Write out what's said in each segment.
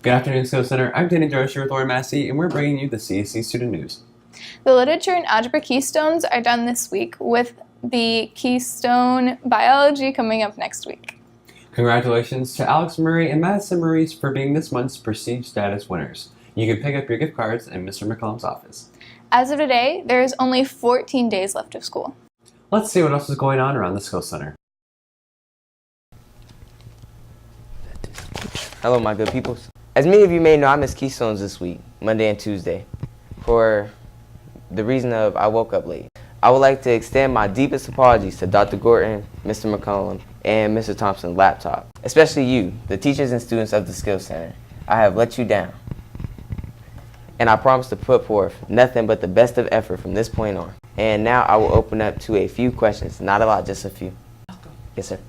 Good afternoon, Skill Center. I'm Danny Joshi with Lauren Massey, and we're bringing you the CSE Student News. The literature and algebra keystones are done this week, with the keystone biology coming up next week. Congratulations to Alex Murray and Madison Murray for being this month's Prestige Status winners. You can pick up your gift cards in Mr. McCollum's office. As of today, there is only 14 days left of school. Let's see what else is going on around the Skill Center. Hello, my good peoples. As many of you may know, I missed Keystones this week, Monday and Tuesday, for the reason of I woke up late. I would like to extend my deepest apologies to Dr. Gorton, Mr. McCollum, and Mr. Thompson's laptop, especially you, the teachers and students of the Skill Center. I have let you down, and I promise to put forth nothing but the best of effort from this point on. And now I will open up to a few questions, not a lot, just a few. Yes, sir.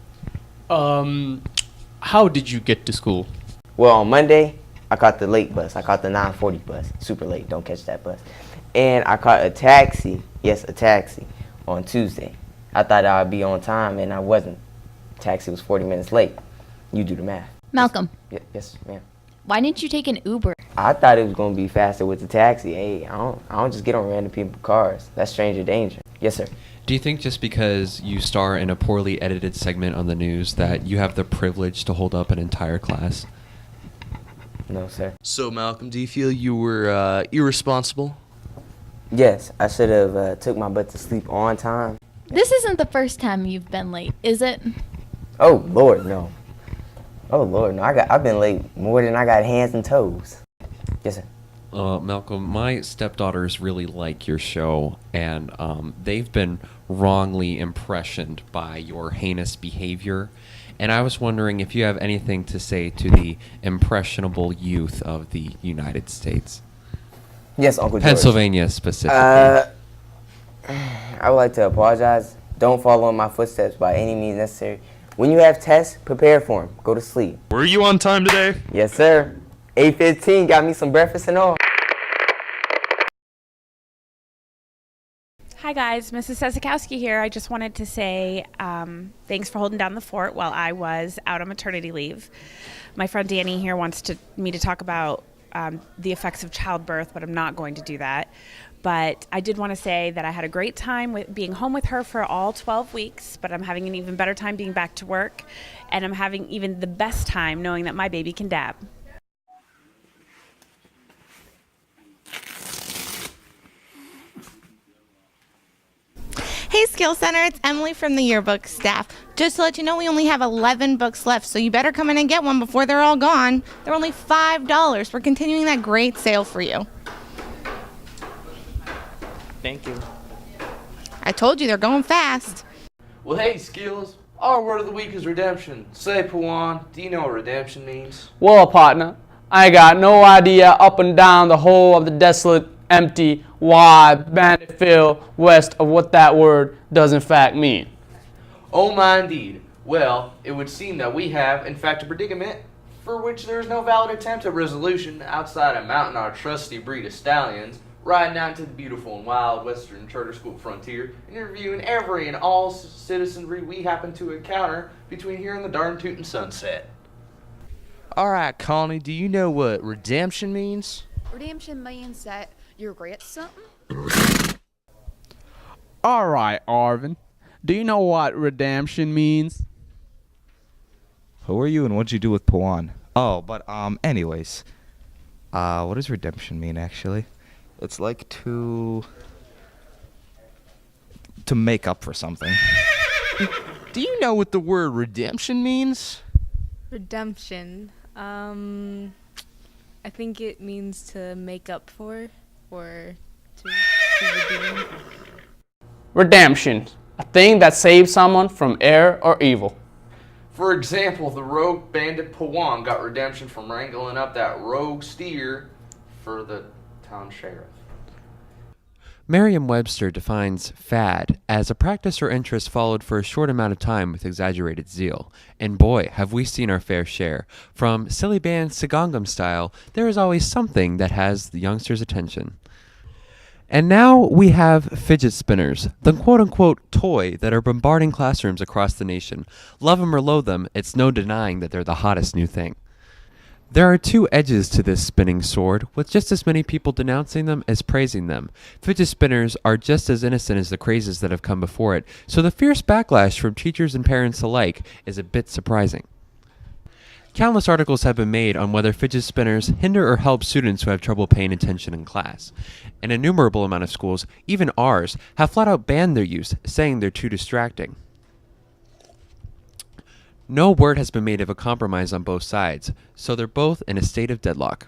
How did you get to school? Well, on Monday, I caught the late bus. I caught the 9:40 bus. Super late. Don't catch that bus. And I caught a taxi. Yes, a taxi on Tuesday. I thought I would be on time, and I wasn't. Taxi was 40 minutes late. You do the math. Malcolm, Yes, ma'am. why didn't you take an Uber? I thought it was going to be faster with the taxi. Hey, I don't just get on random people's cars. That's stranger danger. Yes, sir. Do you think just because you star in a poorly edited segment on the news that you have the privilege to hold up an entire class? No, sir. So, Malcolm, do you feel you were irresponsible? Yes, I should have took my butt to sleep on time. This isn't the first time you've been late, is it? Oh, Lord, no. Oh, Lord, no. I've been late more than I got hands and toes. Yes, sir. Malcolm, my stepdaughters really like your show, and they've been wrongly impressioned by your heinous behavior. And I was wondering if you have anything to say to the impressionable youth of the United States. Yes, Uncle George. Pennsylvania specifically. I would like to apologize. Don't follow in my footsteps by any means necessary. When you have tests, prepare for them. Go to sleep. Were you on time today? Yes, sir. 8:15, got me some breakfast and all. Hi guys, Mrs. Sezakowski here. I just wanted to say thanks for holding down the fort while I was out on maternity leave. My friend Danny here wants me to talk about the effects of childbirth, but I'm not going to do that. But I did want to say that I had a great time with being home with her for all 12 weeks, but I'm having an even better time being back to work, and I'm having even the best time knowing that my baby can dab. Hey Skill Center, it's Emily from the yearbook staff. Just to let you know, we only have 11 books left, so you better come in and get one before they're all gone. They're only $5. We're continuing that great sale for you. Thank you. I told you, they're going fast. Well, hey, Skills. Our word of the week is redemption. Say, Pawan, do you know what redemption means? Well, partner, I got no idea up and down the whole of the desolate, empty, wide, bandit field west of what that word does in fact mean. Oh, my indeed. Well, it would seem that we have, in fact, a predicament for which there is no valid attempt at resolution outside of mounting our trusty breed of stallions, riding out to the beautiful and wild western charter school frontier, interviewing every and all citizenry we happen to encounter between here and the darn tootin' sunset. All right, Connie, do you know what redemption means? Redemption means that you regret something? All right, Arvin, do you know what redemption means? Who are you and what'd you do with Pawan? Oh, but anyways, what does redemption mean actually? It's like to make up for something. Do you know what the word redemption means? Redemption. I think it means to make up for or to redeem. Redemption, a thing that saves someone from error or evil. For example, the rogue bandit Pawan got redemption from wrangling up that rogue steer for the town sheriff. Merriam-Webster defines fad as a practice or interest followed for a short amount of time with exaggerated zeal. And boy, have we seen our fair share. From silly bands to Gangnam Style, there is always something that has the youngsters' attention. And now we have fidget spinners, the quote-unquote toy that are bombarding classrooms across the nation. Love them or loathe them, it's no denying that they're the hottest new thing. There are two edges to this spinning sword, with just as many people denouncing them as praising them. Fidget spinners are just as innocent as the crazes that have come before it, so the fierce backlash from teachers and parents alike is a bit surprising. Countless articles have been made on whether fidget spinners hinder or help students who have trouble paying attention in class. An innumerable amount of schools, even ours, have flat out banned their use, saying they're too distracting. No word has been made of a compromise on both sides, so they're both in a state of deadlock.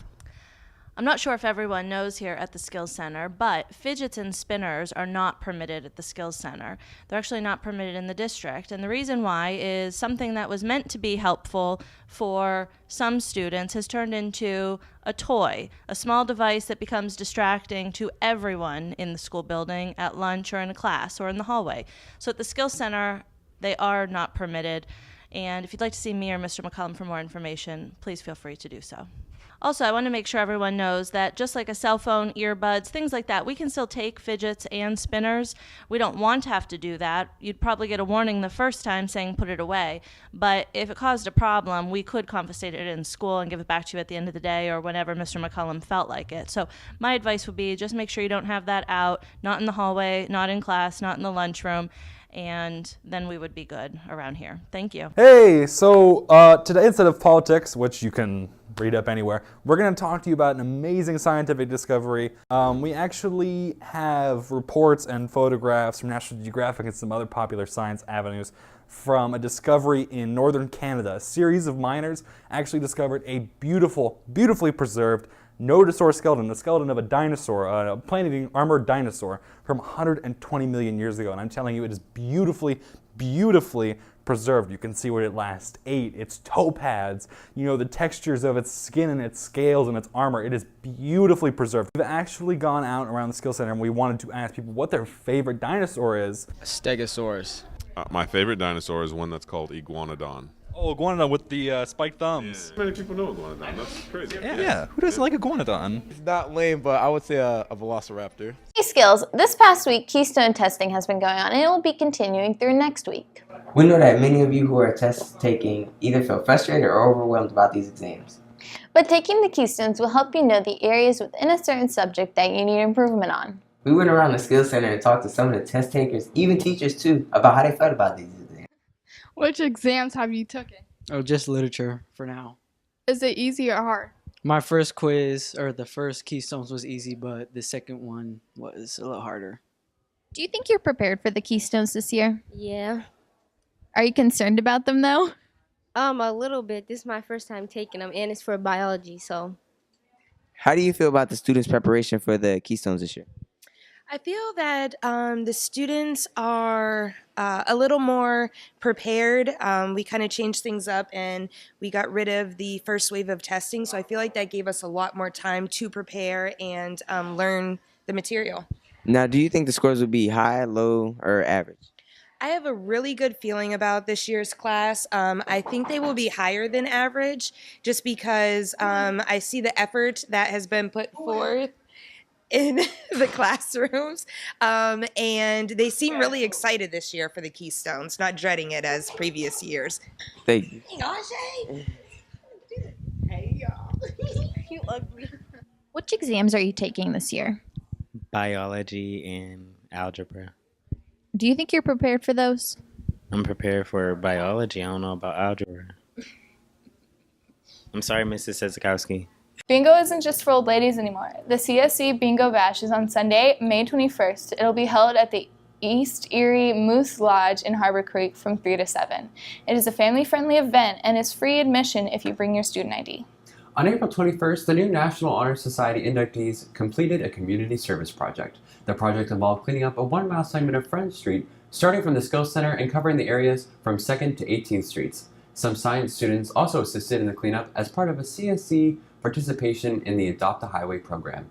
I'm not sure if everyone knows here at the Skills Center, but fidgets and spinners are not permitted at the Skills Center. They're actually not permitted in the district, and the reason why is something that was meant to be helpful for some students has turned into a toy, a small device that becomes distracting to everyone in the school building, at lunch or in a class or in the hallway. So at the Skills Center, they are not permitted, and if you'd like to see me or Mr. McCollum for more information, please feel free to do so. Also, I want to make sure everyone knows that just like a cell phone, earbuds, things like that, we can still take fidgets and spinners. We don't want to have to do that. You'd probably get a warning the first time saying put it away. But if it caused a problem, we could confiscate it in school and give it back to you at the end of the day or whenever Mr. McCollum felt like it. So my advice would be just make sure you don't have that out, not in the hallway, not in class, not in the lunchroom, and then we would be good around here. Thank you. Hey, so today instead of politics, which you can read up anywhere, we're going to talk to you about an amazing scientific discovery. We actually have reports and photographs from National Geographic and some other popular science avenues from a discovery in northern Canada. A series of miners actually discovered a beautifully preserved nodosaur skeleton, the skeleton of a dinosaur, a plant-eating armored dinosaur from 120 million years ago. And I'm telling you, it is beautifully preserved. You can see what it last ate, its toe pads, the textures of its skin and its scales and its armor. It is beautifully preserved. We've actually gone out around the Skill Center and we wanted to ask people what their favorite dinosaur is. Stegosaurus. My favorite dinosaur is one that's called Iguanodon. Oh, Iguanodon with the spiked thumbs. Yeah. Many people know Iguanodon. That's crazy. Yeah. Who doesn't like Iguanodon? It's not lame, but I would say a velociraptor. Hey Skills, this past week Keystone testing has been going on and it will be continuing through next week. We know that many of you who are test taking either feel frustrated or overwhelmed about these exams. But taking the Keystones will help you know the areas within a certain subject that you need improvement on. We went around the Skills Center and talked to some of the test takers, even teachers too, about how they felt about these exams. Which exams have you taken? Oh, just literature for now. Is it easy or hard? My first quiz, or the first Keystones, was easy, but the second one was a little harder. Do you think you're prepared for the Keystones this year? Yeah. Are you concerned about them though? A little bit. This is my first time taking them, and it's for biology, so. How do you feel about the students' preparation for the Keystones this year? I feel that the students are a little more prepared. We kind of changed things up and we got rid of the first wave of testing, so I feel like that gave us a lot more time to prepare and learn the material. Now, do you think the scores would be high, low, or average? I have a really good feeling about this year's class. I think they will be higher than average just because I see the effort that has been put forth in the classrooms, and they seem really excited this year for the Keystones, not dreading it as previous years. Thank you. Hey, y'all. You ugly. Which exams are you taking this year? Biology and algebra. Do you think you're prepared for those? I'm prepared for biology. I don't know about algebra. I'm sorry, Mrs. Sezakowski. Bingo isn't just for old ladies anymore. The CSE Bingo Bash is on Sunday, May 21st. It'll be held at the East Erie Moose Lodge in Harbor Creek from 3 to 7. It is a family-friendly event and is free admission if you bring your student ID. On April 21st, the new National Honor Society inductees completed a community service project. The project involved cleaning up a 1-mile segment of French Street, starting from the Skills Center and covering the areas from 2nd to 18th Streets. Some science students also assisted in the cleanup as part of a CSE participation in the Adopt a Highway program.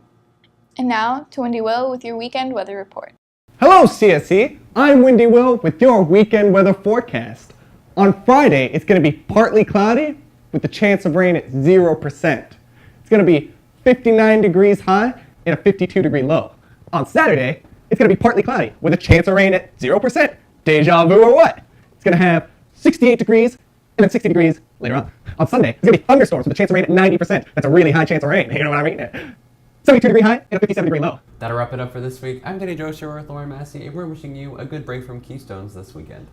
And now to Wendy Will with your weekend weather report. Hello CSE, I'm Wendy Will with your weekend weather forecast. On Friday, it's going to be partly cloudy with the chance of rain at 0%. It's going to be 59 degrees high and a 52 degree low. On Saturday, it's going to be partly cloudy with a chance of rain at 0%. Deja vu or what? It's going to have 68 degrees and then 60 degrees later on. On Sunday, there's going to be thunderstorms with a chance of rain at 90%. That's a really high chance of rain, you know what I mean? 72-degree high and a 57-degree low. That'll wrap it up for this week. I'm Danny Droscher with Lauren Massey, and we're wishing you a good break from Keystones this weekend.